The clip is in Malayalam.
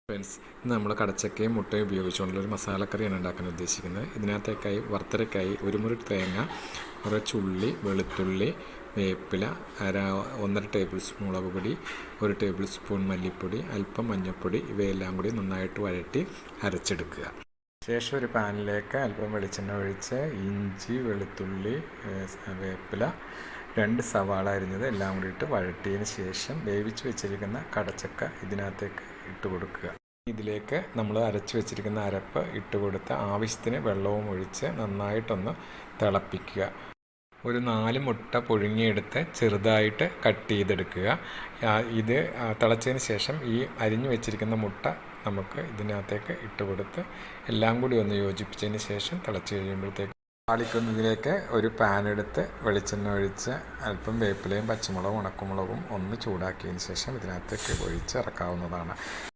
ഫ്രണ്ട്സ്, ഇന്ന് നമ്മൾ കടച്ചക്കയും മുട്ടയും ഉപയോഗിച്ചുകൊണ്ടുള്ളൊരു മസാലക്കറിയാണ് ഉണ്ടാക്കാൻ ഉദ്ദേശിക്കുന്നത്. ഇതിനകത്തേക്കായി വറുത്തരക്കായി ഒരു മുറി തേങ്ങ, കുറച്ച് ഉള്ളി, വെളുത്തുള്ളി, വേപ്പില, 1.5 ടേബിൾ സ്പൂൺ മുളക് പൊടി, 1 ടേബിൾ സ്പൂൺ മല്ലിപ്പൊടി, അല്പം മഞ്ഞൾപ്പൊടി, ഇവയെല്ലാം കൂടി നന്നായിട്ട് വഴറ്റി അരച്ചെടുക്കുക. ശേഷം ഒരു പാനിലേക്ക് അല്പം വെളിച്ചെണ്ണ ഒഴിച്ച് ഇഞ്ചി, വെളുത്തുള്ളി, വേപ്പില, 2 സവാള അരിഞ്ഞത് എല്ലാം കൂടി ഇട്ട് വഴറ്റിയതിന് ശേഷം വേവിച്ച് വെച്ചിരിക്കുന്ന കടച്ചക്ക ഇതിനകത്തേക്ക് ഇട്ട് കൊടുക്കുക. ഇതിലേക്ക് നമ്മൾ അരച്ച് വെച്ചിരിക്കുന്ന അരപ്പ് ഇട്ട് കൊടുത്ത് ആവശ്യത്തിന് വെള്ളവും ഒഴിച്ച് നന്നായിട്ടൊന്ന് തിളപ്പിക്കുക. ഒരു 4 മുട്ട പുഴുങ്ങിയെടുത്ത് ചെറുതായിട്ട് കട്ട് ചെയ്തെടുക്കുക. ഇത് തിളച്ചതിന് ശേഷം ഈ അരിഞ്ഞു വെച്ചിരിക്കുന്ന മുട്ട നമുക്ക് ഇതിനകത്തേക്ക് ഇട്ട് കൊടുത്ത് എല്ലാം കൂടി ഒന്ന് യോജിപ്പിച്ചതിന് ശേഷം തിളച്ച് കഴിയുമ്പോഴത്തേക്ക് താളിക്കുന്നതിലേക്ക് ഒരു പാൻ എടുത്ത് വെളിച്ചെണ്ണ ഒഴിച്ച് അല്പം വേപ്പിലയും പച്ചമുളകും ഉണക്കമുളകും ഒന്ന് ചൂടാക്കിയതിന് ശേഷം ഇതിനകത്തേക്ക് ഒഴിച്ച് ഇറക്കാവുന്നതാണ്.